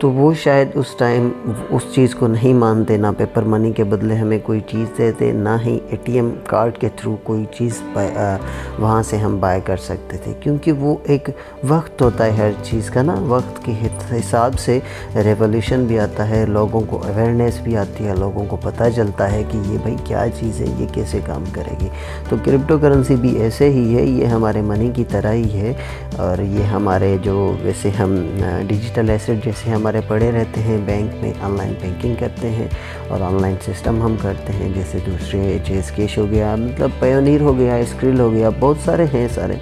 تو وہ شاید اس ٹائم اس چیز کو نہیں مانتے، نہ پیپر منی کے بدلے ہمیں کوئی چیز دیتے، نہ ہی اے ٹی ایم کارڈ کے تھرو کوئی چیز وہاں سے ہم بائی کر سکتے تھے، کیونکہ وہ ایک وقت ہوتا ہے ہر چیز کا نا، وقت کے حساب سے ریولیوشن بھی آتا ہے، لوگوں کو اویئرنیس بھی آتی ہے، لوگوں کو پتہ چلتا ہے کہ یہ بھائی کیا چیز ہے، یہ کیسے کام کرے گی۔ تو کرپٹو کرنسی بھی ایسے ہی ہے، یہ ہمارے منی کی طرح ہی ہے، اور یہ ہمارے جو ویسے ہم ڈیجیٹل ایسٹ جیسے ہمارے پڑے رہتے ہیں بینک میں، آن لائن بینکنگ کرتے ہیں اور آن لائن سسٹم ہم کرتے ہیں، جیسے دوسرے چیز کیش ہو گیا، مطلب پیونیر ہو گیا، اسکرل ہو گیا، بہت سارے ہیں، سارے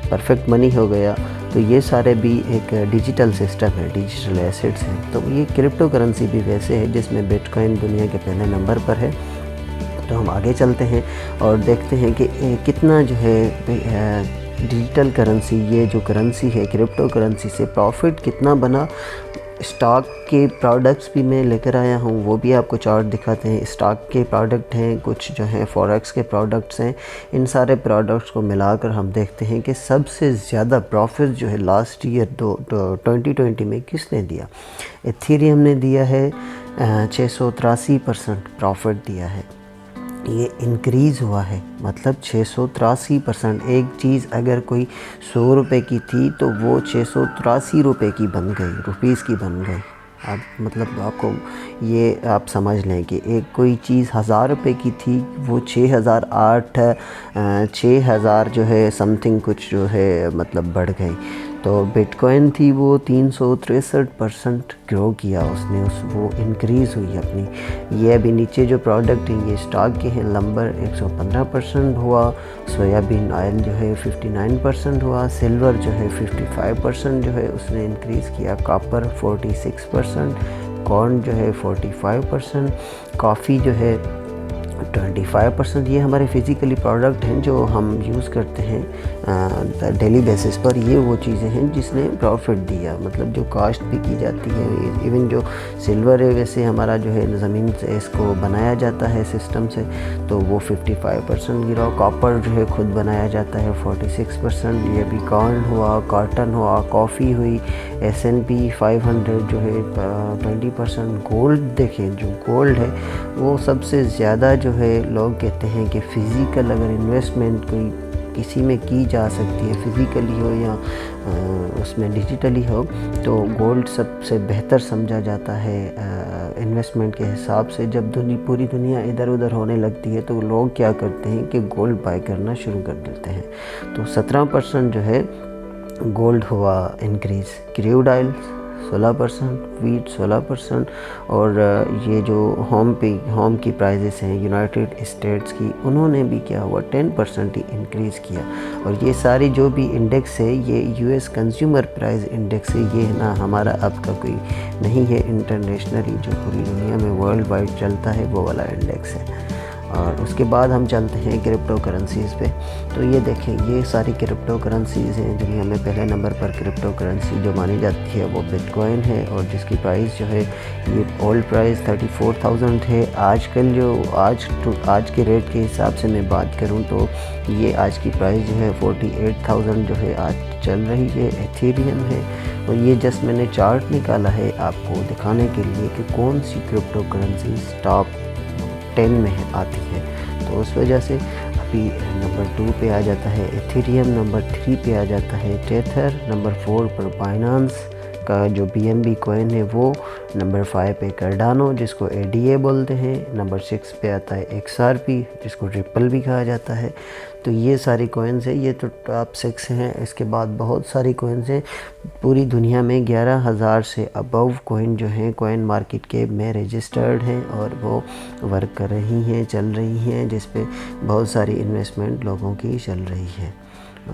پرفیکٹ منی ہو گیا، تو یہ سارے بھی ایک ڈیجیٹل سسٹم ہے، ڈیجیٹل ایسٹس ہیں۔ تو یہ کرپٹو کرنسی بھی ویسے ہے جس میں بٹ کوائن دنیا کے پہلے نمبر پر ہے۔ تو ہم آگے چلتے ہیں اور دیکھتے ہیں کہ کتنا جو ہے ڈیجیٹل کرنسی، یہ جو کرنسی ہے کرپٹو کرنسی سے پروفٹ کتنا بنا۔ اسٹاک کے پروڈکٹس بھی میں لے کر آیا ہوں، وہ بھی آپ کو چارٹ دکھاتے ہیں۔ اسٹاک کے پروڈکٹ ہیں، کچھ جو ہیں فوریکس کے پروڈکٹس ہیں، ان سارے پروڈکٹس کو ملا کر ہم دیکھتے ہیں کہ سب سے زیادہ پروفٹ جو ہے لاسٹ ایئر 2020 میں کس نے دیا۔ ایتھیریم نے دیا ہے 683% پروفٹ دیا ہے، یہ انکریز ہوا ہے، مطلب 683%۔ ایک چیز اگر کوئی 100 روپے کی تھی تو وہ 683 روپے کی بن گئی، روپیز کی بن گئی۔ اب مطلب آپ کو یہ آپ سمجھ لیں کہ ایک کوئی چیز 1000 روپے کی تھی، وہ 6000 جو ہے سم تھنگ کچھ جو ہے مطلب بڑھ گئی۔ تو بٹ کوائن تھی وہ 363% گرو کیا اس نے، وہ انکریز ہوئی اپنی۔ یہ ابھی نیچے جو پروڈکٹ ہیں یہ اسٹاک کے ہیں، لمبر 115% ہوا، سویابین آئل جو ہے 59% ہوا، سلور جو ہے 55% جو ہے اس نے انکریز کیا، کاپر 46%، کارن جو ہے 45%، کافی جو ہے 25%۔ یہ ہمارے فزیکلی پروڈکٹ ہیں جو ہم یوز کرتے ہیں ڈیلی بیسس پر، یہ وہ چیزیں ہیں جس نے پروفٹ دیا، مطلب جو کاشت بھی کی جاتی ہے۔ ایون جو سلور ہے ویسے ہمارا جو ہے زمین سے اس کو بنایا جاتا ہے سسٹم سے، تو وہ 55% گرا۔ کاپر جو ہے خود بنایا جاتا ہے 46%، یہ بھی کارن ہوا، کاٹن ہوا، کافی ہوئی، S&P 500 جو ہے 20%۔ گولڈ دیکھیں، جو گولڈ ہے وہ سب سے زیادہ جو ہے لوگ کہتے ہیں کہ فزیکل اگر انویسٹمنٹ کوئی کسی میں کی جا سکتی ہے، فزیکلی ہو یا اس میں ڈیجیٹلی ہو، تو گولڈ سب سے بہتر سمجھا جاتا ہے انویسٹمنٹ کے حساب سے۔ جب پوری دنیا ادھر ادھر ہونے لگتی ہے تو لوگ کیا کرتے ہیں کہ گولڈ بائی کرنا شروع کر دیتے ہیں۔ تو 17% جو ہے گولڈ ہوا انکریز، کریوڈ آئل 16%، ویٹ 16%، اور یہ جو ہوم کی پرائزز ہیں یونائٹڈ اسٹیٹس کی، انہوں نے بھی کیا ہوا 10% ہی انکریز کیا۔ اور یہ ساری جو بھی انڈیکس ہے یہ US کنزیومر پرائز انڈیکس ہے، یہ نا ہمارا اب کا کوئی نہیں ہے، انٹرنیشنلی جو پوری دنیا میں ورلڈ وائڈ چلتا ہے وہ والا انڈیکس ہے۔ اور اس کے بعد ہم چلتے ہیں کرپٹو کرنسیز پہ۔ تو یہ دیکھیں، یہ ساری کرپٹو کرنسیز ہیں۔ دنیا میں پہلے نمبر پر کرپٹو کرنسی جو مانی جاتی ہے وہ بٹ کوائن ہے، اور جس کی پرائز جو ہے یہ اولڈ پرائز 34,000 ہے۔ آج کل جو آج کے ریٹ کے حساب سے میں بات کروں تو یہ آج کی پرائز جو ہے 48,000 جو ہے آج چل رہی ہے۔ ایتھیریم ہے، اور یہ جسٹ میں نے چارٹ نکالا ہے آپ کو دکھانے کے لیے کہ کون سی کرپٹو کرنسیز ٹاپ 10 میں آتی ہے۔ تو اس وجہ سے ابھی نمبر 2 پہ آ جاتا ہے ایتھیریم، نمبر 3 پہ آ جاتا ہے ٹیتھر، نمبر 4 پر بائنانس کا جو BNB کوائن ہے وہ، نمبر 5 پہ کارڈانو جس کو ADA بولتے ہیں، نمبر 6 پہ آتا ہے XRP جس کو ریپل بھی کہا جاتا ہے۔ تو یہ ساری کوائنز ہیں، یہ تو ٹاپ 6 ہیں۔ اس کے بعد بہت ساری کوائنز ہیں، پوری دنیا میں 11,000 سے ابو کوائن جو ہیں کوائن مارکیٹ کیپ میں رجسٹرڈ ہیں، اور وہ ورک کر رہی ہیں، چل رہی ہیں، جس پہ بہت ساری انویسٹمنٹ لوگوں کی چل رہی ہے۔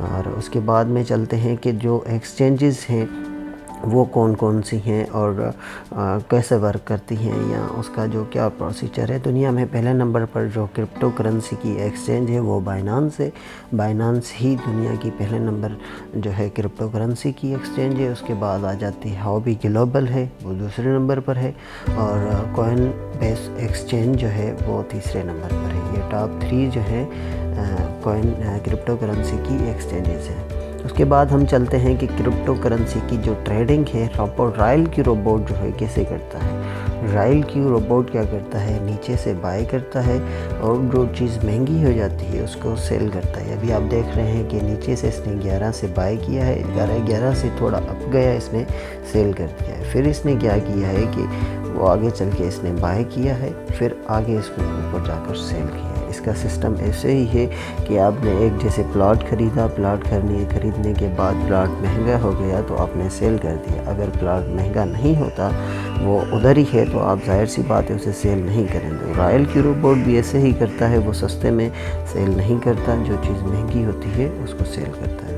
اور اس کے بعد میں چلتے ہیں کہ جو ایکسچینجز ہیں وہ کون کون سی ہیں اور کیسے ورک کرتی ہیں، یا اس کا جو کیا پروسیجر ہے۔ دنیا میں پہلے نمبر پر جو کرپٹو کرنسی کی ایکسچینج ہے وہ بائنانس ہے۔ بائنانس ہی دنیا کی پہلے نمبر جو ہے کرپٹو کرنسی کی ایکسچینج ہے۔ اس کے بعد آ جاتی ہے ہابی گلوبل ہے، وہ دوسرے نمبر پر ہے، اور کوائن بیس ایکسچینج جو ہے وہ تیسرے نمبر پر ہے۔ یہ ٹاپ 3 جو ہے کوائن کرپٹو کرنسی کی ایکسچینجز ہیں۔ اس کے بعد ہم چلتے ہیں کہ کرپٹو کرنسی کی جو ٹریڈنگ ہے رائل کیو روبوٹ جو ہے کیسے کرتا ہے۔ رائل کیو روبوٹ کیا کرتا ہے، نیچے سے بائی کرتا ہے اور جو چیز مہنگی ہو جاتی ہے اس کو سیل کرتا ہے۔ ابھی آپ دیکھ رہے ہیں کہ نیچے سے اس نے 11 سے بائی کیا ہے، 11 سے تھوڑا اپ گیا، اس نے سیل کر دیا ہے۔ پھر اس نے کیا کیا ہے کہ وہ آگے چل کے اس نے بائی کیا ہے، پھر آگے اس کو اوپر جا کر سیل کیا ہے۔ اس کا سسٹم ایسے ہی ہے کہ آپ نے ایک جیسے پلاٹ خریدا، پلاٹ خریدنے کے بعد پلاٹ مہنگا ہو گیا تو آپ نے سیل کر دیا۔ اگر پلاٹ مہنگا نہیں ہوتا، وہ ادھر ہی ہے، تو آپ ظاہر سی بات ہے اسے سیل نہیں کریں گے۔ رائل کیو روبوٹ بھی ایسے ہی کرتا ہے، وہ سستے میں سیل نہیں کرتا، جو چیز مہنگی ہوتی ہے اس کو سیل کرتا ہے۔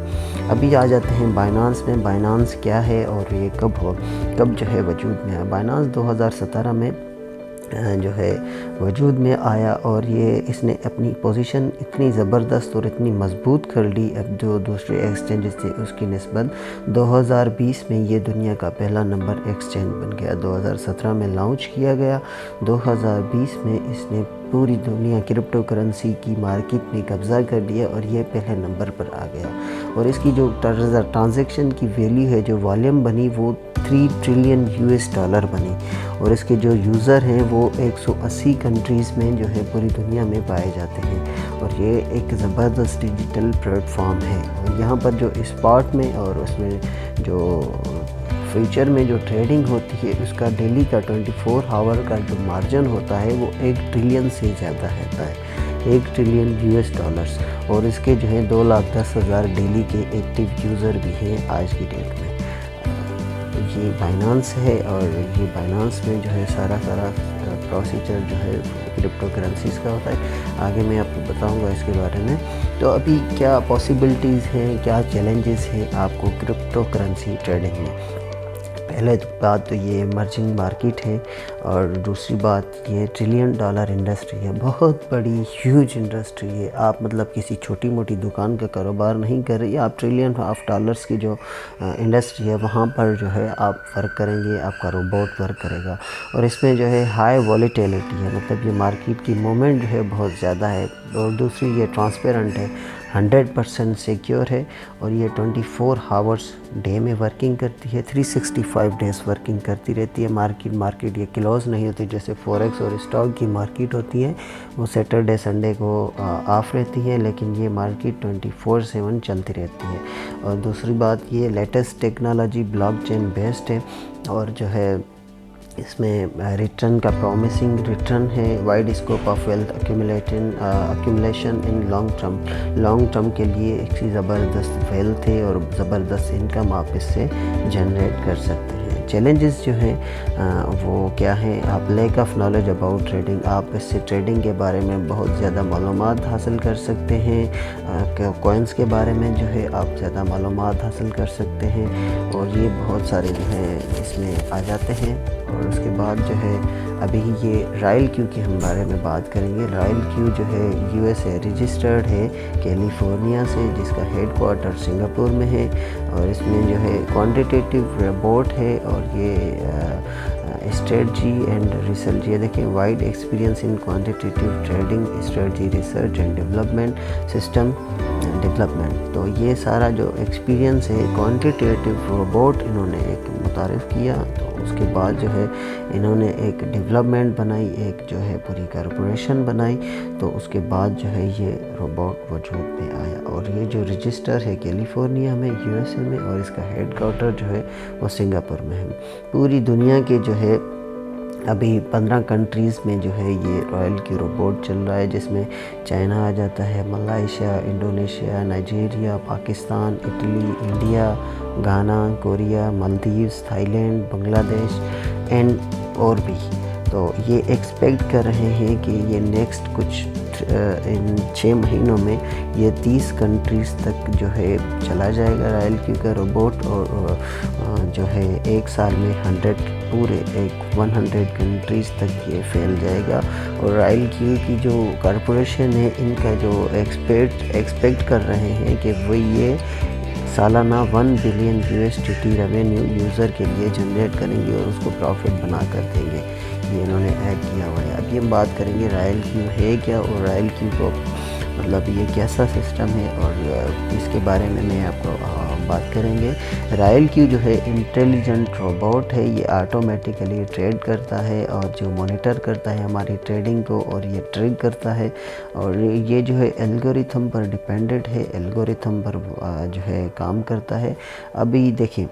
ابھی آ جاتے ہیں بائنانس میں۔ بائنانس کیا ہے اور یہ کب جو ہے وجود میں آیا۔ بائنانس 2017 میں جو ہے وجود میں آیا، اور اس نے اپنی پوزیشن اتنی زبردست اور اتنی مضبوط کر لی اب جو دوسرے ایکسچینجز تھے اس کی نسبت۔ 2020 میں یہ دنیا کا پہلا نمبر ایکسچینج بن گیا۔ 2017 میں لانچ کیا گیا، 2020 میں اس نے پوری دنیا کرپٹو کرنسی کی مارکیٹ میں قبضہ کر لیا اور یہ پہلے نمبر پر آ گیا۔ اور اس کی جو ٹرانزیکشن کی ویلیو ہے، جو والیوم بنی، وہ 3 ٹریلین US بنی، اور اس کے جو یوزر ہیں وہ 180 کنٹریز میں جو ہے پوری دنیا میں پائے جاتے ہیں، اور یہ ایک زبردست ڈیجیٹل پلیٹ فارم ہے۔ اور یہاں پر جو اسپاٹ میں اور اس میں جو فیوچر میں جو ٹریڈنگ ہوتی ہے، اس کا ڈیلی کا 24 آور کا جو مارجن ہوتا ہے وہ 1 ٹریلین سے زیادہ رہتا ہے، 1 ٹریلین US، اور اس کے جو ہیں 2,10,000 ڈیلی کے ایکٹیو یوزر بھی ہیں آج کی ڈیٹ میں۔ یہ بائنانس ہے، اور یہ بائنانس میں جو ہے سارا پروسیجر جو ہے کرپٹو کرنسیز کا ہوتا ہے۔ آگے میں آپ کو بتاؤں گا اس کے بارے میں۔ تو ابھی کیا پاسبلٹیز ہیں، کیا چیلنجز ہیں آپ کو کرپٹو کرنسی ٹریڈنگ میں۔ پہلے بات تو یہ ایمرجنگ مارکیٹ ہے، اور دوسری بات یہ $1 ٹریلین انڈسٹری ہے، بہت بڑی ہیوج انڈسٹری ہے۔ آپ مطلب کسی چھوٹی موٹی دکان کا کاروبار نہیں کر رہے، آپ $1 ٹریلین کی جو انڈسٹری ہے وہاں پر جو ہے آپ ورک کریں گے، آپ کا روبوٹ ورک کرے گا، اور اس میں جو ہے ہائی والیٹیلیٹی ہے، مطلب یہ مارکیٹ کی موومنٹ جو ہے بہت زیادہ ہے، اور دوسری یہ ٹرانسپیرنٹ ہے، 100% سیکیور ہے، اور یہ 24 آورس ڈے میں ورکنگ کرتی ہے، 365 ڈیز ورکنگ کرتی رہتی ہے۔ مارکیٹ یہ کلوز نہیں ہوتی، جیسے فوریکس اور اسٹاک کی مارکیٹ ہوتی ہے، وہ سیٹرڈے سنڈے کو آف رہتی ہے، لیکن یہ مارکیٹ 24/7 چلتی رہتی ہے۔ اور دوسری بات یہ latest technology blockchain based ہے، اور جو ہے اس میں ریٹرن کا پرومسنگ ریٹرن ہے، wide scope of wealth accumulation in long term کے لیے ایک زبردست ویلتھ ہے، اور زبردست انکم آپ اس سے جنریٹ کر سکتے ہیں۔ چیلنجز جو ہیں وہ کیا ہیں، آپ lack of knowledge about trading, آپ اس سے ٹریڈنگ کے بارے میں بہت زیادہ معلومات حاصل کر سکتے ہیں، کوائنس کے بارے میں جو ہے آپ زیادہ معلومات حاصل کر سکتے ہیں، اور یہ بہت سارے جو ہیں اس میں آ جاتے ہیں۔ اور اس کے بعد جو ہے ابھی یہ رائل کیو کے ہم بارے میں بات کریں گے۔ رائل کیو جو ہے USA رجسٹرڈ ہے کیلیفورنیا سے، جس کا ہیڈ کوارٹر سنگاپور میں ہے، اور اس میں جو ہے کوانٹیٹیو روبوٹ ہے، اور یہ اسٹریٹجی اینڈ ریسرچ، یہ دیکھیں wide experience in quantitative trading, strategy research and development, system development. تو یہ سارا جو ایکسپیرینس ہے کوانٹیٹیو روبوٹ انہوں نے ایک متعارف کیا، تو اس کے بعد جو ہے انہوں نے ایک ڈیولپمنٹ بنائی، ایک جو ہے پوری کارپوریشن بنائی، تو اس کے بعد جو ہے یہ روبوٹ وجود میں آیا، اور یہ جو رجسٹر ہے کیلیفورنیا میں USA میں، اور اس کا ہیڈ کوارٹر جو ہے وہ سنگاپور میں ہے۔ پوری دنیا کے جو ہے ابھی 15 کنٹریز میں جو ہے یہ رائل کیو روبوٹ چل رہا ہے، جس میں چائنا آ جاتا ہے، Malaysia, Indonesia, Nigeria, Pakistan, Italy, India, گانا، کوریا، مالدیوز، تھائی لینڈ، بنگلہ دیش اور بھی۔ تو یہ ایکسپیکٹ کر رہے ہیں کہ یہ نیکسٹ کچھ 6 مہینوں میں یہ 30 کنٹریز تک جو ہے چلا جائے گا رائل کیو کا روبوٹ، اور جو ہے 1 سال میں 100 کنٹریز تک یہ پھیل جائے گا۔ اور رائل کیو کی جو کارپوریشن ہے، ان کا جو ایکسپیکٹ کر رہے ہیں کہ وہ یہ سالانہ $1 بلین ریونیو یوزر کے لیے جنریٹ کریں گے، اور اس کو پروفٹ بنا کر دیں گے۔ یہ انہوں نے ایڈ کیا ہوا ہے۔ ابھی ہم بات کریں گے رائل کیو ہے کیا، اور رائل کیو کو مطلب یہ کیسا سسٹم ہے، اور اس کے بارے میں آپ کو بات کریں گے۔ رائل کیو جو ہے انٹیلیجنٹ روبوٹ ہے، یہ آٹومیٹیکلی ٹریڈ کرتا ہے اور جو مانیٹر کرتا ہے ہماری ٹریڈنگ کو، اور یہ ٹریڈ کرتا ہے، اور یہ جو ہے الگوریتھم پر ڈیپینڈنٹ ہے، الگوریتھم پر جو ہے کام کرتا ہے۔ ابھی دیکھیں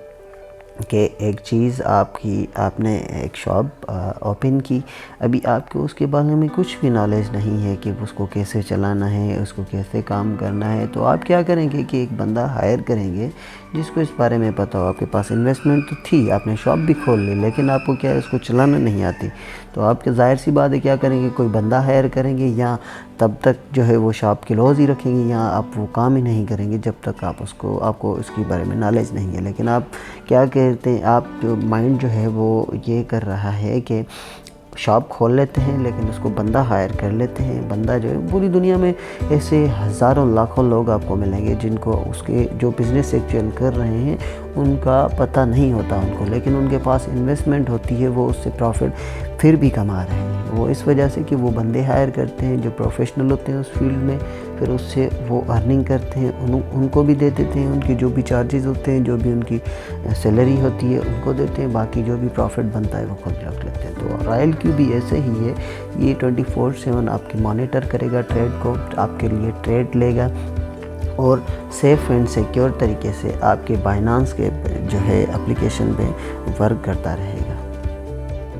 کہ ایک چیز آپ نے ایک شاپ اوپن کی، ابھی آپ کو اس کے بارے میں کچھ بھی نالج نہیں ہے کہ اس کو کیسے چلانا ہے، اس کو کیسے کام کرنا ہے، تو آپ کیا کریں گے کہ ایک بندہ ہائر کریں گے جس کو اس بارے میں پتہ ہو۔ آپ کے پاس انویسٹمنٹ تو تھی، آپ نے شاپ بھی کھول لی، لیکن آپ کو کیا ہے اس کو چلانا نہیں آتی، تو آپ کے ظاہر سی بات ہے کیا کریں گے، کوئی بندہ ہائر کریں گے، یا تب تک جو ہے وہ شاپ کلوز ہی رکھیں گے، یا آپ وہ کام ہی نہیں کریں گے جب تک آپ کو اس کے بارے میں نالج نہیں ہے۔ لیکن آپ کیا کہتے ہیں، آپ جو مائنڈ جو ہے وہ یہ کر رہا ہے کہ شاپ کھول لیتے ہیں لیکن اس کو بندہ ہائر کر لیتے ہیں۔ بندہ جو ہے پوری دنیا میں ایسے ہزاروں لاکھوں لوگ آپ کو ملیں گے جن کو اس کے جو بزنس ایکچوئل کر رہے ہیں ان کا پتہ نہیں ہوتا ان کو، لیکن ان کے پاس انویسٹمنٹ ہوتی ہے، وہ اس سے پروفٹ پھر بھی کما رہے ہیں۔ وہ اس وجہ سے کہ وہ بندے ہائر کرتے ہیں جو پروفیشنل ہوتے ہیں اس فیلڈ میں، پھر اس سے وہ ارننگ کرتے ہیں، ان کو بھی دے دیتے ہیں، ان کی جو بھی چارجز ہوتے ہیں، جو بھی ان کی سیلری ہوتی ہے ان کو دیتے ہیں، باقی جو بھی پروفٹ بنتا ہے وہ خود رکھ لیتے ہیں۔ تو رائل کیو بھی ایسے ہی ہے، یہ 24/7 آپ کی مانیٹر کرے گا ٹریڈ کو، آپ کے لیے ٹریڈ لے گا، اور سیف اینڈ سیکیور طریقے سے آپ کے بائنانس کے جو ہے اپلیکیشن پہ ورک کرتا رہے گا۔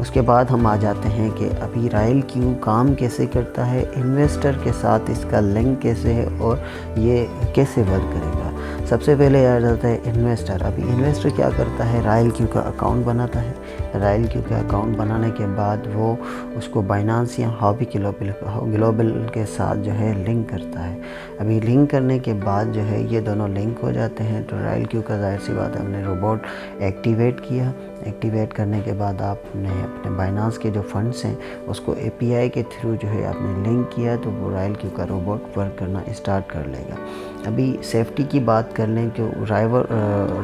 اس کے بعد ہم آ جاتے ہیں کہ ابھی رائل کیو کام کیسے کرتا ہے، انویسٹر کے ساتھ اس کا لنک کیسے ہے، اور یہ کیسے ورک کرے گا۔ سب سے پہلے آ جاتا ہے انویسٹر۔ ابھی انویسٹر کیا کرتا ہے، رائل کیو کا اکاؤنٹ بناتا ہے۔ رائل کیو کا اکاؤنٹ بنانے کے بعد وہ اس کو بائنانس یا ہابی گلوبل کے ساتھ جو ہے لنک کرتا ہے۔ ابھی لنک کرنے کے بعد جو ہے یہ دونوں لنک ہو جاتے ہیں، تو رائل کیو کا ظاہر سی بات ہے ہم نے روبوٹ ایکٹیویٹ کیا۔ ایکٹیویٹ کرنے کے بعد آپ نے اپنے بائنانس کے جو فنڈس ہیں اس کو اے پی آئی کے تھرو جو ہے آپ نے لنک کیا، تو وہ رائل کیو کا روبوٹ ورک کرنا اسٹارٹ کر لے گا۔ ابھی سیفٹی کی بات کر لیں کہ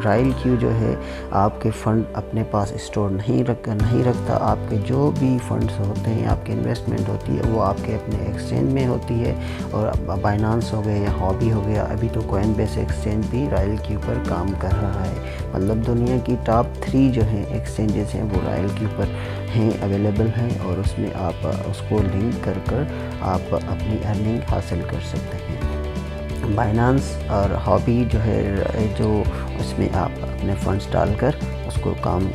رائل کیو جو ہے آپ کے فنڈ اپنے پاس اسٹور نہیں رکھتا، آپ کے جو بھی فنڈس ہوتے ہیں، آپ کے انویسٹمنٹ ہوتی ہے وہ آپ کے اپنے ایکسچینج میں ہوتی ہے، اور بائنانس ہو گیا یا ہابی ہو گیا، ابھی تو کوئن بیس ایکسچینج بھی رائل کیو پر کام کر رہا ہے۔ مطلب دنیا کی ٹاپ 3 جو ہیں ایکسچینجز ہیں وہ رائل کیو پر ہیں، اویلیبل ہیں، اور اس میں آپ اس کو لنک کر آپ اپنی ارننگ حاصل کر سکتے ہیں۔ بائنانس اور ہابی جو ہے جو اس میں آپ اپنے فنڈس ڈال کر اس کو کام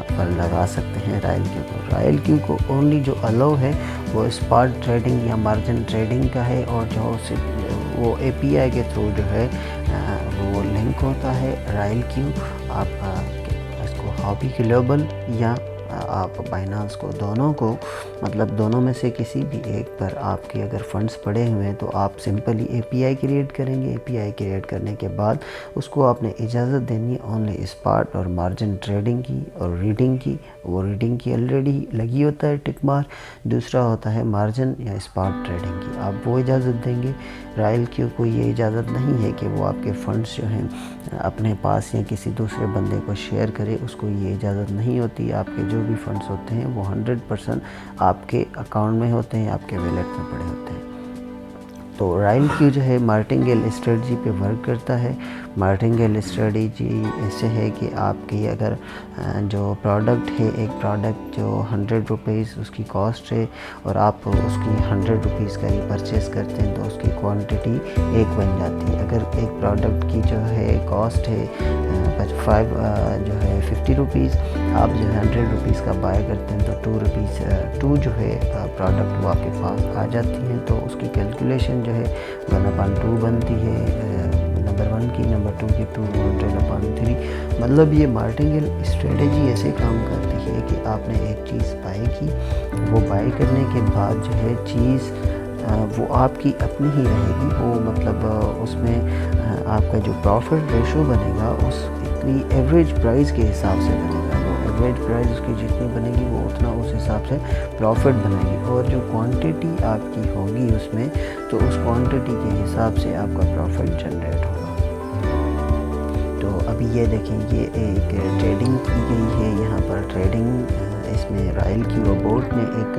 پر لگا سکتے ہیں رائل کیو کو۔ رائل کیو کو اونلی جو الاؤ ہے وہ اسپاٹ ٹریڈنگ یا مارجن ٹریڈنگ کا ہے، اور جو وہ اے پی آئی کے تھرو جو ہے وہ لنک ہوتا ہے رائل کیو۔ آپ اس کو ہابی گلوبل یا آپ بائنانس کو، دونوں کو، مطلب دونوں میں سے کسی بھی ایک پر آپ کے اگر فنڈس پڑے ہوئے ہیں تو آپ simply a P I create کریں گے۔ اے پی آئی کریٹ کرنے کے بعد اس کو آپ نے اجازت دینی ہے اونلی اسپاٹ اور مارجن ٹریڈنگ کی اور ریڈنگ کی۔ وہ ریڈنگ کی آلریڈی لگی ہوتا ہے ٹک مارک، دوسرا ہوتا ہے مارجن یا اسپاٹ ٹریڈنگ کی، آپ وہ اجازت دیں گے۔ رائل کیو کو یہ اجازت نہیں ہے کہ وہ آپ کے فنڈس جو ہیں اپنے پاس یا کسی دوسرے بندے کو شیئر کرے، اس کو یہ اجازت نہیں ہوتی۔ آپ کے جو بھی فنڈس ہوتے ہیں وہ 100% آپ کے اکاؤنٹ میں ہوتے ہیں، آپ کے ویلیٹ میں پڑے ہوتے ہیں۔ تو رائل کیو جو ہے مارٹنگیل اسٹریٹجی پہ ورک کرتا ہے۔ مارٹنگیل اسٹریٹجی ایسے ہے کہ آپ کی اگر جو پروڈکٹ ہے، ایک پروڈکٹ جو 100 روپیز اس کی کاسٹ ہے، اور آپ اس کی 100 روپیز کا ہی پرچیز کرتے ہیں تو اس کی کوانٹٹی 1 بن جاتی ہے۔ اگر ایک پروڈکٹ کی جو ہے کاسٹ ہے 50 روپیز، آپ جو ہے 100 روپیز کا بائی کرتے ہیں تو 2 روپیز 2 جو ہے پروڈکٹ وہ آپ کے پاس آ جاتی ہیں، تو اس کی کیلکولیشن جو ہے 1/2 بنتی ہے، نمبر 1 کی، نمبر 2 کی 200/3۔ مطلب یہ مارٹنگیل اسٹریٹجی ایسے کام کرتی ہے کہ آپ نے ایک چیز بائی کی، وہ بائی کرنے کے بعد جو ہے چیز وہ آپ کی اپنی ہی رہے گی، وہ مطلب اس میں آپ کا جو پروفٹ ریشو بنے گا اس اتنی ایوریج پرائز کے حساب سے بنے گا، وہ ایوریج پرائز اس کی جتنی بنے گی وہ اتنا اس حساب سے پروفٹ بنے گی، اور جو کوانٹٹی آپ کی ہوگی اس میں تو اس کوانٹٹی کے حساب سے آپ کا پروفٹ جنریٹ ہوگا۔ تو ابھی یہ دیکھیں، یہ ایک ٹریڈنگ کی گئی ہے یہاں پر، ٹریڈنگ اس میں رائل کیو روبوٹ نے ایک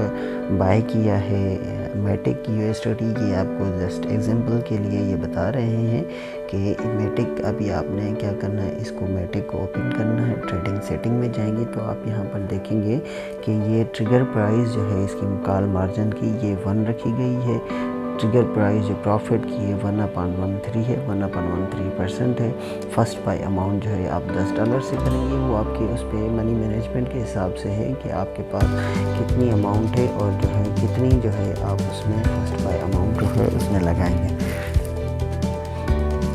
بائی کیا ہے میٹک کی USDT کی آپ کو جسٹ ایگزامپل کے لیے یہ بتا رہے ہیں کہ میٹک ابھی آپ نے کیا کرنا ہے، اس کو میٹک کو اوپن کرنا ہے، ٹریڈنگ سیٹنگ میں جائیں گے تو آپ یہاں پر دیکھیں گے کہ یہ ٹریگر پرائز جو ہے اس کی کال مارجن کی یہ 1 رکھی گئی ہے، ٹریگر پرائز جو پروفٹ کی ہے 1/13 ہے، 1/13% ہے۔ فرسٹ بائی اماؤنٹ جو ہے آپ $10 سے کریں گے، وہ آپ کے اس پہ منی مینجمنٹ کے حساب سے ہے کہ آپ کے پاس کتنی اماؤنٹ ہے اور جو ہے کتنی جو ہے آپ اس میں فرسٹ بائی اماؤنٹ جو ہے اس میں لگائیں گے۔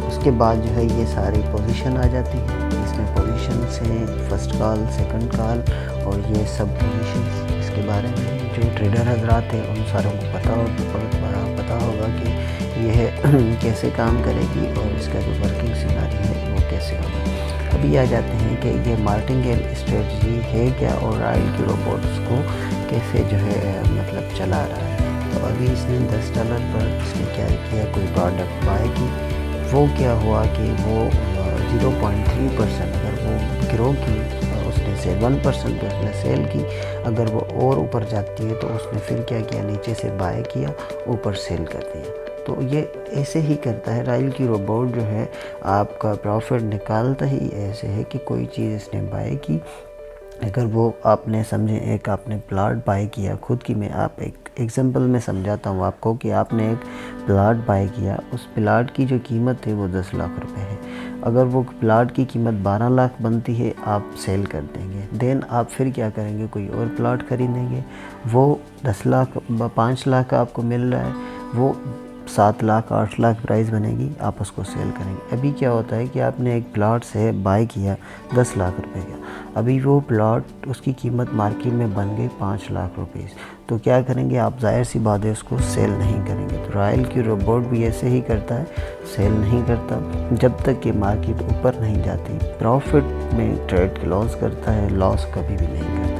اس کے بعد جو ہے یہ ساری پوزیشن آ جاتی ہے، اس میں پوزیشنس ہیں فرسٹ کال، سیکنڈ کال اور یہ سب پوزیشنس۔ اس کے بارے میں جو ٹریڈر حضرات ہیں ان ساروں کو پتہ ہوگا کہ یہ کیسے کام کرے گی اور اس کا جو ورکنگ سیناریو ہے وہ کیسے ہوگا۔ ابھی آ جاتے ہیں کہ یہ مارٹنگیل اسٹریٹجی ہے کیا اور رائل کی روبوٹس کو کیسے جو ہے مطلب چلا رہا ہے۔ تو ابھی اس نے $10 پر اس نے کیا کیا، کوئی پروڈکٹ بائی کی، وہ کیا ہوا کہ وہ 0.3% اگر وہ گرو کی اس نے سیل 1% پہ اس نے سیل کی، اگر وہ اور اوپر جاتی ہے تو اس نے پھر کیا کیا، نیچے سے بائی کیا، اوپر سیل کر دیا۔ تو یہ ایسے ہی کرتا ہے رائل کی روبوٹ جو ہے، آپ کا پروفٹ نکالتا ہی ایسے ہے کہ کوئی چیز اس نے بائی کی، اگر وہ آپ نے سمجھے آپ نے پلاٹ بائی کیا خود کی، میں آپ ایک ایگزامپل میں سمجھاتا ہوں آپ کو کہ آپ نے ایک پلاٹ بائی کیا، اس پلاٹ کی جو قیمت ہے وہ 10 لاکھ روپے ہے، اگر وہ پلاٹ کی قیمت 12 لاکھ بنتی ہے آپ سیل کر دیں گے، دین آپ پھر کیا کریں گے، کوئی اور پلاٹ خریدیں گے، وہ 5 لاکھ آپ کو مل رہا ہے، وہ 7 لاکھ 8 لاکھ پرائز بنے گی، آپ اس کو سیل کریں گے۔ ابھی کیا ہوتا ہے کہ آپ نے ایک پلاٹ سے بائی کیا 10 لاکھ روپے کا، ابھی وہ پلاٹ اس کی قیمت مارکیٹ میں بن گئی 5 لاکھ روپیز، تو کیا کریں گے آپ، ظاہر سی بات ہے اس کو سیل نہیں کریں گے۔ تو رائل کی روبوٹ بھی ایسے ہی کرتا ہے، سیل نہیں کرتا جب تک کہ مارکیٹ اوپر نہیں جاتی، پروفٹ میں ٹریڈ کلوز کرتا ہے، لاس کبھی بھی نہیں کرتا۔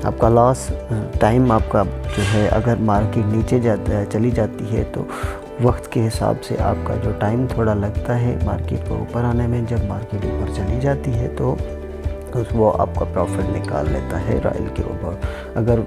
آپ کا لاس ٹائم آپ کا جو ہے، اگر مارکیٹ نیچے چلی جاتی ہے تو وقت کے حساب سے آپ کا جو ٹائم تھوڑا لگتا ہے مارکیٹ کو اوپر آنے میں، جب مارکیٹ اوپر چلی جاتی ہے تو وہ آپ کا پروفٹ نکال لیتا ہے رائل کی روبوٹ۔ اگر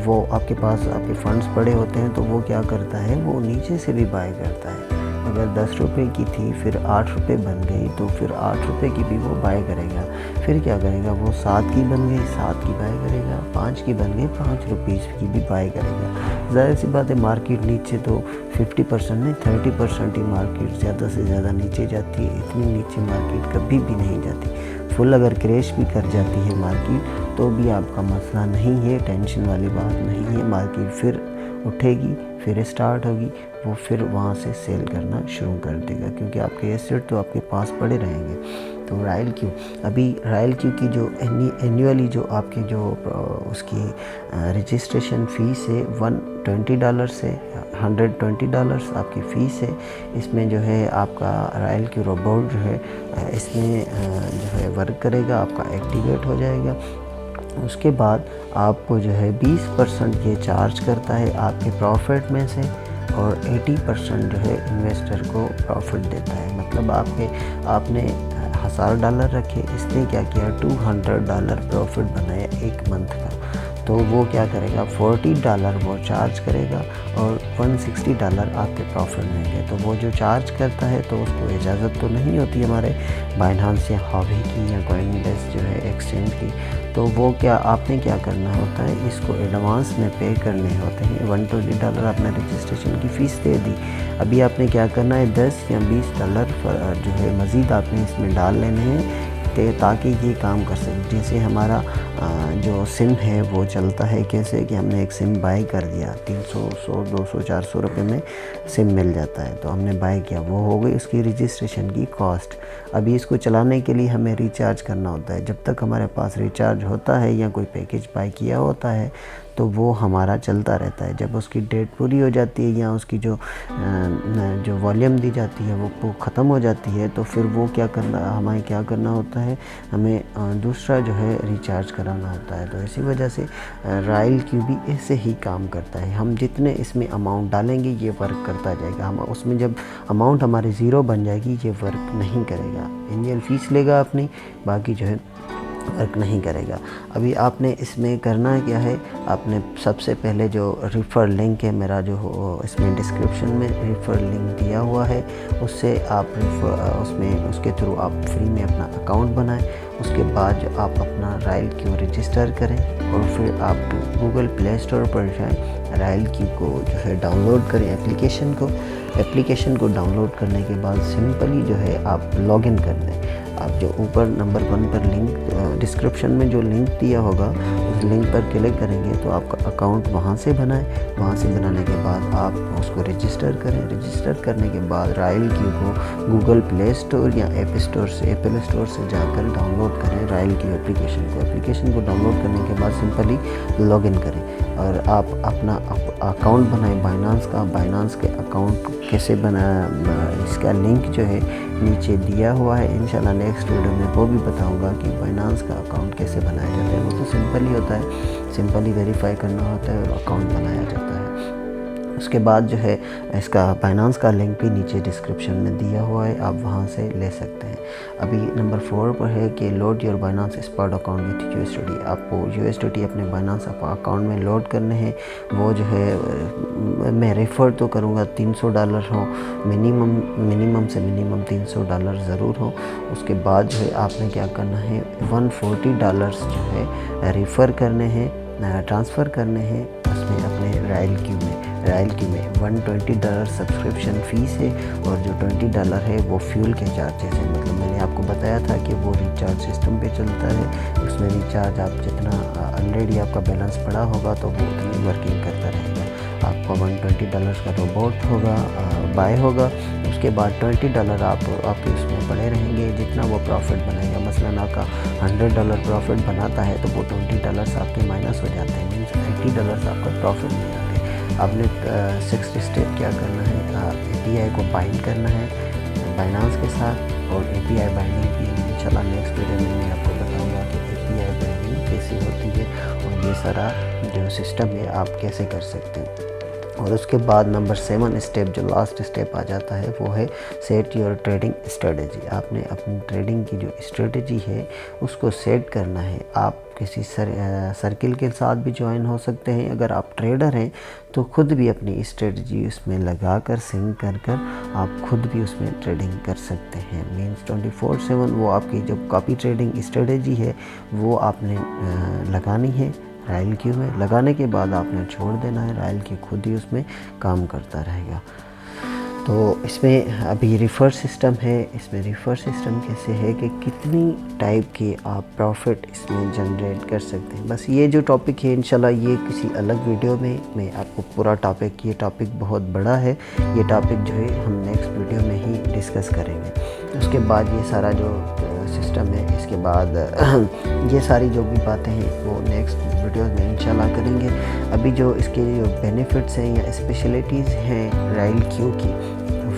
وہ آپ کے پاس آپ کے فنڈز پڑے ہوتے ہیں تو وہ کیا کرتا ہے، وہ نیچے سے بھی بائی کرتا ہے، اگر 10 روپے کی تھی پھر 8 روپے بن گئی تو پھر 8 روپے کی بھی وہ بائی کرے گا، پھر کیا کرے گا، وہ 7 کی بن گئی 7 کی بائی کرے گا، 5 کی بن گئی 5 روپیز کی بھی بائی کرے گا۔ ظاہر سی بات ہے مارکیٹ نیچے تو 50% نہیں 30% ہی مارکیٹ زیادہ سے زیادہ نیچے جاتی ہے، اتنی نیچے مارکیٹ کبھی بھی نہیں جاتی۔ فل اگر کریش بھی کر جاتی ہے مارکیٹ تو بھی آپ کا مسئلہ نہیں ہے، ٹینشن والی بات نہیں ہے، مارکیٹ پھر اٹھے گی، پھر اسٹارٹ ہوگی، وہ پھر وہاں سے سیل کرنا شروع کر دے گا، کیونکہ آپ کے ایسٹ تو آپ کے پاس پڑے رہیں گے۔ تو رائل کیو کی جو اینیولی جو آپ کے جو اس کی رجسٹریشن فیس ہے $120 سے $120 آپ کی فیس ہے، اس میں جو ہے آپ کا رائل کی روبوٹ جو ہے اس میں جو ہے ورک کرے گا، آپ کا ایکٹیویٹ ہو جائے گا۔ اس کے بعد آپ کو جو ہے 20% یہ چارج کرتا ہے آپ کے پروفٹ میں سے، اور 80% جو ہے انویسٹر کو پروفٹ دیتا ہے، مطلب آپ نے $1000 رکھے، اس نے کیا کیا $200 پروفٹ بنایا ایک منتھ کا، تو وہ کیا کرے گا $40 وہ چارج کرے گا اور $160 آپ کے پروفٹ ملیں گے۔ تو وہ جو چارج کرتا ہے تو اس کو اجازت تو نہیں ہوتی ہمارے بائنانس یا ہابی کی یا کوئن بیس جو ہے ایکسچینج کی، تو وہ آپ نے کیا کرنا ہوتا ہے، اس کو ایڈوانس میں پے کرنے ہوتے ہیں۔ $120 آپ نے رجسٹریشن کی فیس دے دی، ابھی آپ نے کیا کرنا ہے $10 یا $20 جو ہے مزید آپ نے اس میں ڈال لینے ہیں تاکہ یہ کام کر سکے۔ جیسے ہمارا جو سم ہے وہ چلتا ہے کیسے کہ ہم نے ایک سم بائی کر دیا، 300 100 200 400 روپے میں سم مل جاتا ہے، تو ہم نے بائی کیا، وہ ہو گئی اس کی رجسٹریشن کی کاسٹ۔ ابھی اس کو چلانے کے لیے ہمیں ریچارج کرنا ہوتا ہے، جب تک ہمارے پاس ریچارج ہوتا ہے یا کوئی پیکیج بائی کیا ہوتا ہے تو وہ ہمارا چلتا رہتا ہے، جب اس کی ڈیٹ پوری ہو جاتی ہے یا اس کی جو والیوم دی جاتی ہے وہ ختم ہو جاتی ہے تو پھر وہ ہمیں کیا کرنا ہوتا ہے، ہمیں دوسرا جو ہے ریچارج کرانا ہوتا ہے۔ تو اسی وجہ سے رائل کیو بھی ایسے ہی کام کرتا ہے، ہم جتنے اس میں اماؤنٹ ڈالیں گے یہ ورک کرتا جائے گا، ہم اس میں جب اماؤنٹ ہماری 0 بن جائے گی یہ ورک نہیں کرے گا، انیل فیس لے گا اپنی، باقی جو ہے ورک نہیں کرے گا۔ ابھی آپ نے اس میں کرنا کیا ہے، آپ نے سب سے پہلے جو ریفر لنک ہے میرا، جو اس میں ڈسکرپشن میں ریفر لنک دیا ہوا ہے، اس سے آپ اس کے تھرو آپ فری میں اپنا اکاؤنٹ بنائیں۔ اس کے بعد جو آپ اپنا رائل کیو رجسٹر کریں اور پھر آپ گوگل پلے اسٹور پر جائیں، رائل کیو کو جو ہے ڈاؤن لوڈ کریں اپلیکیشن کو ڈاؤن لوڈ کرنے کے بعد سمپلی جو ہے آپ لاگ ان کر دیں۔ آپ جو اوپر نمبر 1 پر لنک ڈسکرپشن میں جو لنک دیا ہوگا، اس لنک پر کلک کریں گے تو آپ کا اکاؤنٹ وہاں سے بنائیں۔ وہاں سے بنانے کے بعد آپ اس کو رجسٹر کریں۔ رجسٹر کرنے کے بعد رائل کیو کو گوگل پلے اسٹور یا ایپل اسٹور سے جا کر ڈاؤن لوڈ کریں رائل کیو اپلیکیشن کو ڈاؤن لوڈ کرنے کے بعد سمپلی لاگ ان کریں اور آپ اپنا اکاؤنٹ بنائیں بائنانس کے اکاؤنٹ کیسے بنایا، اس کا لنک جو ہے نیچے دیا ہوا ہے۔ انشاءاللہ نیکسٹ ویڈیو میں وہ بھی بتاؤں گا کہ بائنانس کا اکاؤنٹ کیسے بنایا جاتا ہے۔ وہ تو سمپل ہی ہوتا ہے، سمپلی ویریفائی کرنا ہوتا ہے اور اکاؤنٹ بنایا جاتا ہے۔ اس کے بعد جو ہے اس کا بائنانس کا لنک بھی نیچے ڈسکرپشن میں دیا ہوا ہے، آپ وہاں سے لے سکتے ہیں۔ ابھی نمبر 4 پر ہے کہ load your Binance spot account with USDT۔ آپ کو USDT اپنے بائنانس اکاؤنٹ میں لوڈ کرنے ہیں۔ وہ جو ہے میں ریفر تو کروں گا $300 ہو، منیمم سے منیمم $300 ضرور ہو۔ اس کے بعد جو ہے آپ نے کیا کرنا ہے، $140 جو ہے ریفر کرنے ہیں، ٹرانسفر کرنے ہیں اس میں اپنے رائل کیو میں۔ $120 سبسکرپشن فیس ہے اور جو $20 ہے وہ فیول کے چارجز ہیں۔ مطلب میں نے آپ کو بتایا تھا کہ وہ ریچارج سسٹم پہ چلتا ہے، اس میں ریچارج آپ جتنا آلریڈی آپ کا بیلنس پڑا ہوگا تو وہ اتنی ورکنگ کرتا رہے گا۔ آپ کا $120 کا روبوٹ ہوگا، بائی ہوگا۔ اس کے بعد $20 آپ کے اس میں پڑے رہیں گے جتنا وہ پروفٹ بنائے گا۔ مثلاً آپ کا $100 پروفٹ بناتا ہے تو وہ $20 آپ کے مائنس ہو جاتے ہیں، مینس $80 آپ کا پروفٹ نہیں آتے۔ آپ نے 6th اسٹیپ کیا کرنا ہے، API کو بائنڈ کرنا ہے بائنانس کے ساتھ، اور API بائنڈنگ کی انشاءاللہ نیکسٹ ویڈیو میں آپ کو بتاؤں گا کہ API بائنڈنگ کیسے ہوتی ہے اور یہ سارا جو سسٹم ہے آپ کیسے کر سکتے ہیں۔ اور اس کے بعد نمبر 7 اسٹیپ جو لاسٹ اسٹیپ آ جاتا ہے وہ ہے سیٹ یور ٹریڈنگ اسٹریٹجی۔ آپ نے اپنی ٹریڈنگ کی جو اسٹریٹجی ہے اس کو سیٹ کرنا ہے۔ آپ کسی سرکل کے ساتھ بھی جوائن ہو سکتے ہیں، اگر آپ ٹریڈر ہیں تو خود بھی اپنی اسٹریٹجی اس میں لگا کر سنک کر آپ خود بھی اس میں ٹریڈنگ کر سکتے ہیں۔ مینس 24/7 وہ آپ کی جو کاپی ٹریڈنگ اسٹریٹجی ہے وہ آپ نے لگانی ہے رائل کیو میں۔ لگانے کے بعد آپ نے چھوڑ دینا ہے، رائل کیو خود ہی اس میں کام کرتا رہے گا۔ تو اس میں ابھی ریفر سسٹم ہے۔ اس میں ریفر سسٹم کیسے ہے کہ کتنی ٹائپ کے آپ پروفٹ اس میں جنریٹ کر سکتے ہیں۔ بس یہ جو ٹاپک ہے انشاءاللہ یہ کسی الگ ویڈیو میں آپ کو پورا ٹاپک، یہ ٹاپک بہت بڑا ہے، یہ ٹاپک جو ہے ہم نیکسٹ ویڈیو میں ہی ڈسکس کریں گے۔ اس کے بعد یہ سارا جو سسٹم ہے، اس کے بعد یہ ساری جو بھی باتیں ہیں وہ نیکسٹ ویڈیو میں انشاءاللہ کریں گے۔ ابھی جو اس کے جو بینیفٹس ہیں یا اسپیشلٹیز ہیں رائل کیو کی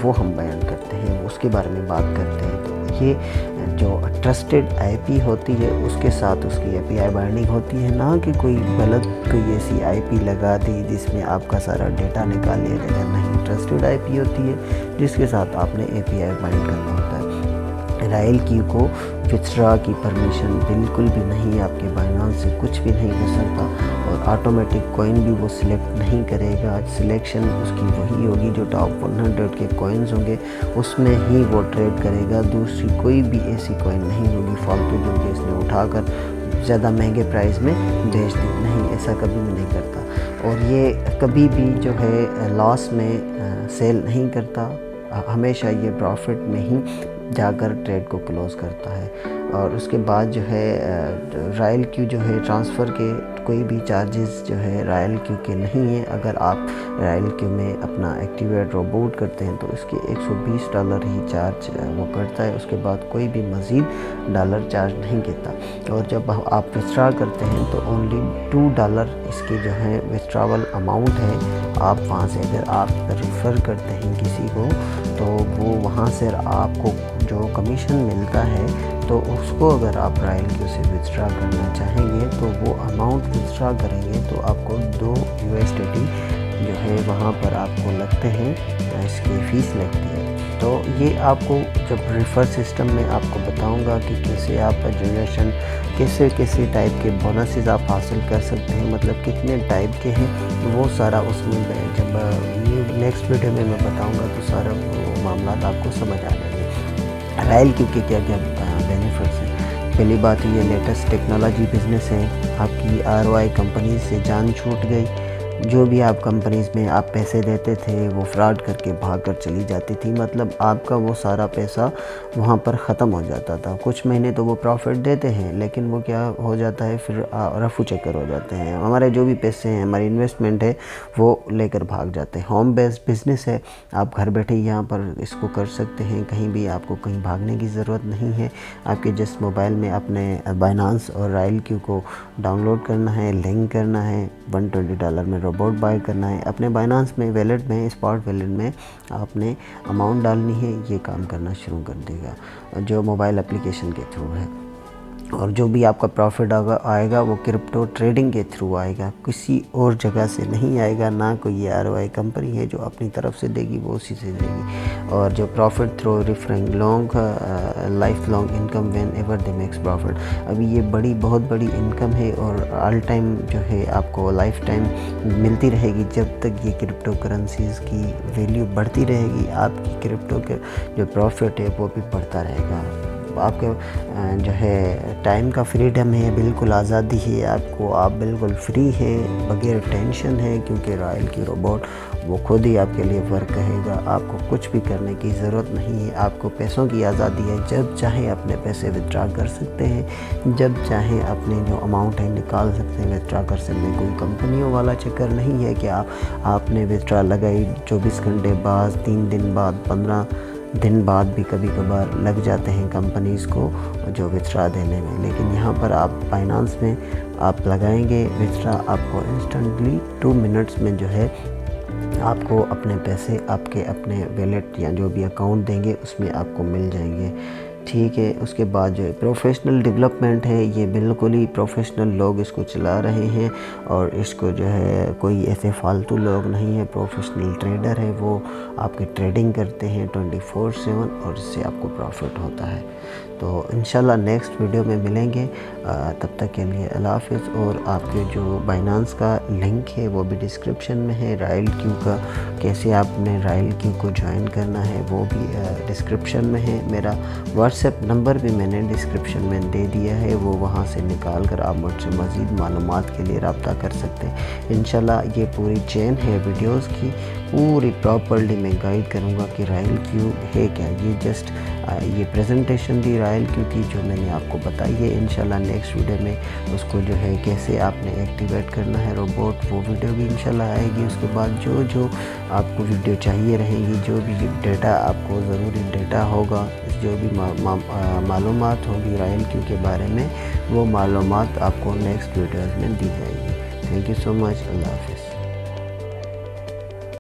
وہ ہم بیان کرتے ہیں، اس کے بارے میں بات کرتے ہیں۔ تو یہ جو ٹرسٹڈ IP ہوتی ہے اس کے ساتھ اس کی API بائنڈنگ ہوتی ہے، نہ کہ کوئی غلط کوئی ایسی IP لگا دی جس میں آپ کا سارا ڈیٹا نکال لیا جائے گا۔ نہیں، ٹرسٹڈ IP ہوتی ہے جس کے ساتھ آپ نے API بائنڈ کرنا ہوتا ہے۔ رائل کیو کو وتھڈرا کی پرمیشن بالکل بھی نہیں، آپ کے بائنانس سے کچھ بھی نہیں کر سکتا، اور آٹومیٹک کوئن بھی وہ سلیکٹ نہیں کرے گا۔ سلیکشن اس کی وہی ہوگی جو ٹاپ 100 کے کوئنز ہوں گے اس میں ہی وہ ٹریڈ کرے گا، دوسری کوئی بھی ایسی کوئن نہیں ہوگی فالتو جو کہ اس نے اٹھا کر زیادہ مہنگے پرائز میں بیچ دی۔ نہیں، ایسا کبھی بھی نہیں کرتا، اور یہ کبھی بھی جو ہے لاس میں سیل نہیں کرتا، ہمیشہ یہ پروفٹ میں ہی جا کر ٹریڈ کو کلوز کرتا ہے۔ اور اس کے بعد جو ہے رائل کیو جو ہے ٹرانسفر کے کوئی بھی چارجز جو ہے رائل کیو کے نہیں ہیں۔ اگر آپ رائل کیو میں اپنا ایکٹیویٹ روبوٹ کرتے ہیں تو اس کے $120 ہی چارج وہ کرتا ہے، اس کے بعد کوئی بھی مزید ڈالر چارج نہیں کرتا۔ اور جب آپ وتھڈرا کرتے ہیں تو اونلی $2 اس کی جو ہے وتھڈراول اماؤنٹ ہے۔ آپ وہاں سے اگر آپ ریفر کرتے ہیں کسی کو تو وہ وہاں سے آپ کو جو کمیشن ملتا ہے تو اس کو اگر آپ رائل کیو سے وتھڈرا کرنا چاہیں گے تو وہ اماؤنٹ وتھڈرا کریں گے تو آپ کو $2 جو ہے وہاں پر آپ کو لگتے ہیں، اس کی فیس لگتی ہے۔ تو یہ آپ کو جب ریفر سسٹم میں آپ کو بتاؤں گا کہ کیسے آپ جنریشن کیسے ٹائپ کے بونسز آپ حاصل کر سکتے ہیں، مطلب کتنے ٹائپ کے ہیں، وہ سارا اس میں جب نیکسٹ ویڈیو میں بتاؤں گا تو سارا وہ معاملات آپ کو سمجھ آ جائیں گے۔ رائل کیو کے کیا کیا بینیفٹس ہیں؟ پہلی بات یہ لیٹسٹ ٹیکنالوجی بزنس ہے، آپ کی ROI کمپنیز سے جان چھوٹ گئی، جو بھی آپ کمپنیز میں آپ پیسے دیتے تھے وہ فراڈ کر کے بھاگ کر چلی جاتی تھی، مطلب آپ کا وہ سارا پیسہ وہاں پر ختم ہو جاتا تھا۔ کچھ مہینے تو وہ پروفٹ دیتے ہیں لیکن وہ کیا ہو جاتا ہے، پھر رفو چکر ہو جاتے ہیں، ہمارے جو بھی پیسے ہیں، ہماری انویسٹمنٹ ہے وہ لے کر بھاگ جاتے ہیں۔ ہوم بیس بزنس ہے، آپ گھر بیٹھے یہاں پر اس کو کر سکتے ہیں، کہیں بھی آپ کو کہیں بھاگنے کی ضرورت نہیں ہے، آپ کے جس موبائل میں اپنے بائنانس اور رائل کیو کو ڈاؤن لوڈ کرنا ہے، لنک کرنا ہے، $120 میں روبوٹ بائی کرنا ہے، اپنے بائنانس میں ویلیٹ میں اسپاٹ ویلیٹ میں آپ نے اماؤنٹ ڈالنی ہے، یہ کام کرنا شروع کر دے گا جو موبائل اپلیکیشن کے تھرو ہے۔ اور جو بھی آپ کا پروفٹ آئے گا وہ کرپٹو ٹریڈنگ کے تھرو آئے گا، کسی اور جگہ سے نہیں آئے گا، نہ کوئی ROI کمپنی ہے جو اپنی طرف سے دے گی، وہ اسی سے دے گی۔ اور جو profit through referring lifelong income whenever they makes profit, ابھی یہ بہت بڑی انکم ہے اور آل ٹائم جو ہے آپ کو لائف ٹائم ملتی رہے گی، جب تک یہ کرپٹو کرنسیز کی ویلیو بڑھتی رہے گی، آپ کی کرپٹو کے جو پروفٹ ہے وہ بھی بڑھتا رہے گا۔ آپ کے جو ہے ٹائم کا فریڈم ہے، بالکل آزادی ہے آپ بالکل فری ہیں، بغیر ٹینشن ہے، کیونکہ رائل کی روبوٹ وہ خود ہی آپ کے لیے ورک کرے گا، آپ کو کچھ بھی کرنے کی ضرورت نہیں ہے، آپ کو پیسوں کی آزادی ہے، جب چاہیں اپنے پیسے وتھڈرا کر سکتے ہیں، جب چاہیں اپنے جو اماؤنٹ ہے نکال سکتے ہیں، وتھڈرا کر سکتے ہیں، کوئی کمپنیوں والا چکر نہیں ہے کہ آپ نے وتھڈرا لگائی 24 گھنٹے بعد، 3 دن بعد، 15 دن بعد بھی کبھی کبھار لگ جاتے ہیں کمپنیز کو جو وتھڈرا دینے میں، لیکن یہاں پر آپ فائنانس میں آپ لگائیں گے وتھڈرا، آپ کو انسٹنٹلی 2 منٹس میں جو ہے آپ کو اپنے پیسے آپ کے اپنے ویلیٹ یا جو بھی اکاؤنٹ دیں گے اس میں آپ کو مل جائیں گے، ٹھیک ہے۔ اس کے بعد جو پروفیشنل ڈیولپمنٹ ہے، یہ بالکل ہی پروفیشنل لوگ اس کو چلا رہے ہیں، اور اس کو جو ہے کوئی ایسے فالتو لوگ نہیں ہیں، پروفیشنل ٹریڈر ہے، وہ آپ کی ٹریڈنگ کرتے ہیں 24/7 اور اس سے آپ کو پروفٹ ہوتا ہے۔ تو انشاءاللہ نیکسٹ ویڈیو میں ملیں گے، تب تک کے لیے اللہ حافظ۔ اور آپ کے جو بائنانس کا لنک ہے وہ بھی ڈسکرپشن میں ہے، رائل کیو کا کیسے آپ نے رائل کیو کو جوائن کرنا ہے وہ بھی ڈسکرپشن میں ہے، میرا واٹس ایپ نمبر بھی میں نے ڈسکرپشن میں دے دیا ہے، وہ وہاں سے نکال کر آپ مجھ سے مزید معلومات کے لیے رابطہ کر سکتے ہیں۔ انشاءاللہ یہ پوری چین ہے ویڈیوز کی، پوری پراپرلی میں گائیڈ کروں گا کہ رائل کیو ہے کیا، یہ جسٹ یہ پریزنٹیشن دی رائل کیو کی جو میں نے آپ کو بتائی ہے۔ انشاءاللہ نیکسٹ ویڈیو میں اس کو جو ہے کیسے آپ نے ایکٹیویٹ کرنا ہے روبوٹ، وہ ویڈیو بھی انشاءاللہ آئے گی۔ اس کے بعد جو آپ کو ویڈیو چاہیے رہے گی، جو بھی ڈیٹا آپ کو ضروری ڈیٹا ہوگا، جو بھی معلومات ہوگی رائل کیو کے بارے میں، وہ معلومات آپ کو نیکسٹ ویڈیوز میں دی جائے گی۔ تھینک یو سو مچ، اللہ حافظ۔